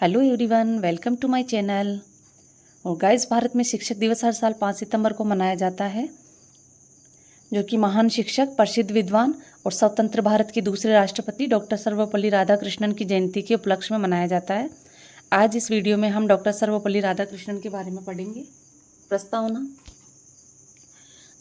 Hello everyone, welcome to my channel. और guys, Bharat में शिक्षक दिवस हर साल 5 सितंबर को मनाया जाता है, जो कि महान शिक्षक, प्रसिद्ध विद्वान और स्वतंत्र भारत के दूसरे राष्ट्रपति डॉक्टर सर्वपल्ली राधाकृष्णन की जयंती के उपलक्ष्य में मनाया जाता है। आज इस वीडियो में हम डॉक्टर सर्वपल्ली राधाकृष्णन के बारे में पढ़ेंगे। प्रस्तावना।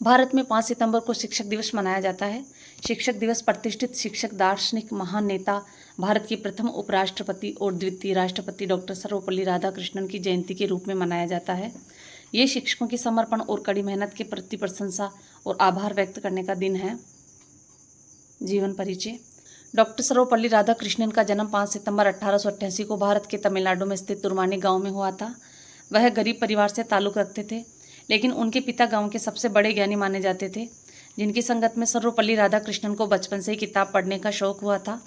भारत में 5 सितंबर को शिक्षक दिवस मनाया जाता है। शिक्षक दिवस प्रतिष्ठित शिक्षक, दार्शनिक, महान नेता, भारत के प्रथम उपराष्ट्रपति और द्वितीय राष्ट्रपति डॉक्टर सर्वपल्ली राधाकृष्णन की जयंती के रूप में मनाया जाता है। ये शिक्षकों के समर्पण और कड़ी मेहनत के प्रति प्रशंसा और आभार व्यक्त करने का दिन है। जीवन परिचय। डॉक्टर सर्वपल्ली राधाकृष्णन का जन्म 5 सितंबर 1888 को भारत के तमिलनाडु में स्थित तुर्मानी गांव में हुआ था। वह गरीब परिवार से ताल्लुक़ रखते थे, लेकिन उनके पिता गांव के सबसे बड़े ज्ञानी माने जाते थे, जिनकी संगत में सर्वपल्ली राधाकृष्णन को बचपन से ही किताब पढ़ने का शौक हुआ था।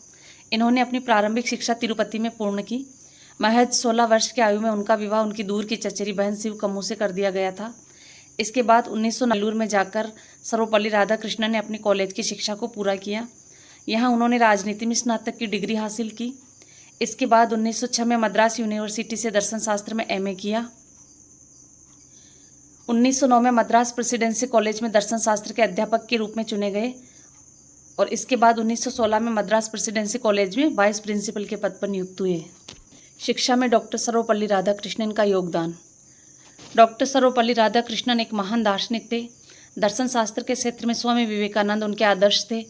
इन्होंने अपनी प्रारंभिक शिक्षा तिरुपति में पूर्ण की। महज 16 वर्ष की आयु में उनका विवाह उनकी दूर की चचेरी बहन शिव कम्मू से कर दिया गया था। इसके बाद 1900 में जाकर सर्वपल्ली राधाकृष्णन ने अपनी कॉलेज की शिक्षा को पूरा किया। यहाँ उन्होंने राजनीति में स्नातक की डिग्री हासिल की। इसके बाद 1906 में मद्रास यूनिवर्सिटी से दर्शन शास्त्र में एमए किया। 1909 में मद्रास प्रेसिडेंसी कॉलेज में दर्शन शास्त्र के अध्यापक के रूप में चुने गए और इसके बाद 1916 में मद्रास प्रेसिडेंसी कॉलेज में वाइस प्रिंसिपल के पद पर नियुक्त हुए। शिक्षा में डॉक्टर सर्वपल्ली राधाकृष्णन का योगदान। डॉक्टर सर्वपल्ली राधाकृष्णन एक महान दार्शनिक थे। दर्शन शास्त्र के क्षेत्र में स्वामी विवेकानंद उनके आदर्श थे।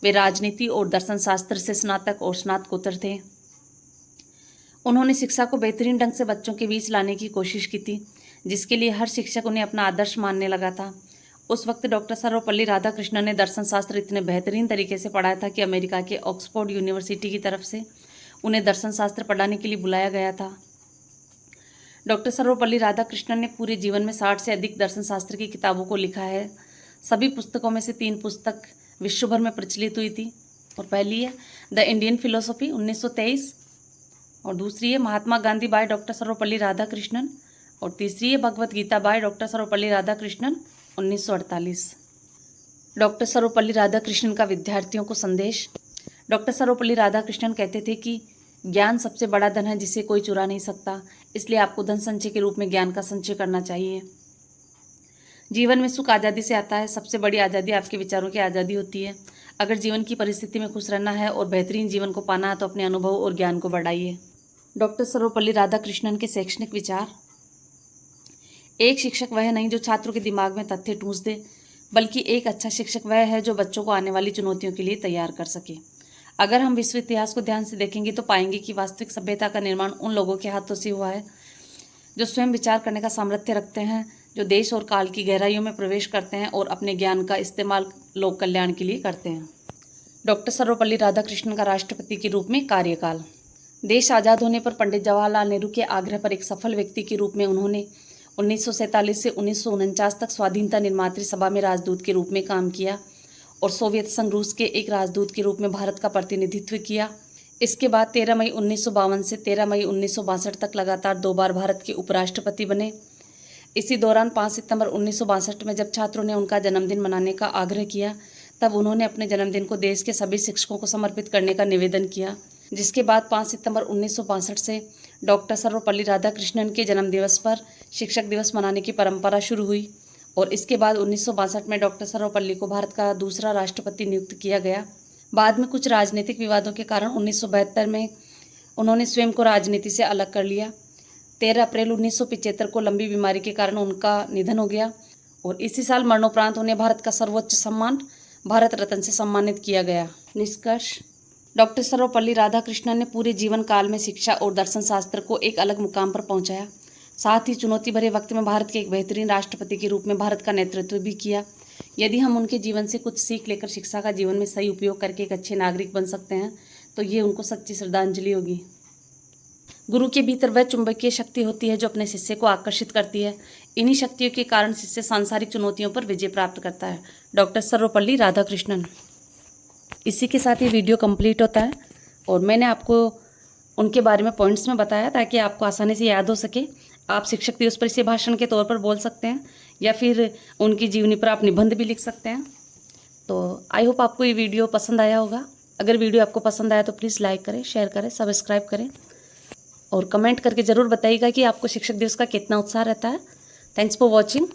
वे राजनीति और दर्शन शास्त्र से स्नातक और स्नातकोत्तर थे। उन्होंने शिक्षा को बेहतरीन ढंग से बच्चों के बीच लाने की कोशिश की थी, जिसके लिए हर शिक्षक उन्हें अपना आदर्श मानने लगा था। उस वक्त डॉक्टर सर्वपल्ली राधाकृष्णन ने दर्शन शास्त्र इतने बेहतरीन तरीके से पढ़ाया था कि अमेरिका के ऑक्सफोर्ड यूनिवर्सिटी की तरफ से उन्हें दर्शन शास्त्र पढ़ाने के लिए बुलाया गया था। डॉक्टर सर्वपल्ली राधाकृष्णन ने पूरे जीवन में 60 से अधिक दर्शन शास्त्र की किताबों को लिखा है। सभी पुस्तकों में से 3 पुस्तक विश्व भर में प्रचलित हुई थी, और पहली है द इंडियन फिलोसफी 1923, और दूसरी है महात्मा गांधी बाय डॉक्टर सर्वपल्ली राधाकृष्णन, और तीसरी है Bhagavad Gita by doctor Sarvepalli Radhakrishnan 1948। Doctor Sarvepalli Radhakrishnan का विद्यार्थियों को संदेश। डॉक्टर सर्वपल्ली राधाकृष्णन कहते थे कि ज्ञान सबसे बड़ा धन है जिसे कोई चुरा नहीं सकता, इसलिए आपको धन संचय के रूप में ज्ञान का संचय करना चाहिए। जीवन में सुख आज़ादी से आता है। सबसे बड़ी आज़ादी आपके विचारों की आज़ादी होती है। अगर जीवन की परिस्थिति में खुश रहना है और बेहतरीन जीवन को पाना है तो अपने अनुभव और ज्ञान को बढ़ाइए। डॉक्टर सर्वपल्ली राधाकृष्णन के शैक्षणिक विचार। एक शिक्षक वह नहीं जो छात्रों के दिमाग में तथ्य ठूंस दे, बल्कि एक अच्छा शिक्षक वह है जो बच्चों को आने वाली चुनौतियों के लिए तैयार कर सके। अगर हम विश्व इतिहास को ध्यान से देखेंगे तो पाएंगे कि वास्तविक सभ्यता का निर्माण उन लोगों के हाथों से हुआ है जो स्वयं विचार करने का सामर्थ्य रखते हैं, जो देश और काल की गहराइयों में प्रवेश करते हैं और अपने ज्ञान का इस्तेमाल लोक कल्याण के लिए करते हैं। डॉक्टर सर्वपल्ली राधाकृष्णन का राष्ट्रपति के रूप में कार्यकाल। देश आज़ाद होने पर पंडित जवाहरलाल नेहरू के आग्रह पर एक सफल व्यक्ति के रूप में उन्होंने 1947 से 1949 तक स्वाधीनता निर्मात्री सभा में राजदूत के रूप में काम किया और सोवियत संघ रूस के एक राजदूत के रूप में भारत का प्रतिनिधित्व किया। इसके बाद 13 मई 1952 से 13 मई 1962 तक लगातार 2 बार भारत के उपराष्ट्रपति बने। इसी दौरान 5 सितंबर 1962 में जब छात्रों ने उनका जन्मदिन मनाने का आग्रह किया, तब उन्होंने अपने जन्मदिन को देश के सभी शिक्षकों को समर्पित करने का निवेदन किया। जिसके बाद 5 सितंबर 1962 से डॉक्टर सर्वपल्ली राधाकृष्णन के जन्मदिवस पर शिक्षक दिवस मनाने की परंपरा शुरू हुई, और इसके बाद 1962 में डॉक्टर सर्वपल्ली को भारत का दूसरा राष्ट्रपति नियुक्त किया गया। बाद में कुछ राजनीतिक विवादों के कारण 1972 में उन्होंने स्वयं को राजनीति से अलग कर लिया। 13 अप्रैल 1975 को लंबी बीमारी के कारण उनका निधन हो गया, और इसी साल मरणोपरांत उन्हें भारत का सर्वोच्च सम्मान भारत रत्न से सम्मानित किया गया। निष्कर्ष। डॉक्टर सर्वपल्ली राधाकृष्णन ने पूरे जीवन काल में शिक्षा और दर्शन शास्त्र को एक अलग मुकाम पर पहुंचाया। साथ ही चुनौती भरे वक्त में भारत के एक बेहतरीन राष्ट्रपति के रूप में भारत का नेतृत्व भी किया। यदि हम उनके जीवन से कुछ सीख लेकर शिक्षा का जीवन में सही उपयोग करके एक अच्छे नागरिक बन सकते हैं तो ये उनको सच्ची श्रद्धांजलि होगी। गुरु के भीतर वह चुंबकीय शक्ति होती है जो अपने शिष्य को आकर्षित करती है। इन्हीं शक्तियों के कारण शिष्य सांसारिक चुनौतियों पर विजय प्राप्त करता है। डॉक्टर सर्वपल्ली राधाकृष्णन। इसी के साथ ये वीडियो कंप्लीट होता है, और मैंने आपको उनके बारे में पॉइंट्स में बताया ताकि आपको आसानी से याद हो सके। आप शिक्षक दिवस पर इसे भाषण के तौर पर बोल सकते हैं, या फिर उनकी जीवनी पर आप निबंध भी लिख सकते हैं। तो आई होप आपको ये वीडियो पसंद आया होगा। अगर वीडियो आपको पसंद आया तो प्लीज़ लाइक करें, शेयर करें, सब्सक्राइब करें और कमेंट करके ज़रूर बताइएगा कि आपको शिक्षक दिवस का कितना उत्साह रहता है। Thanks for watching.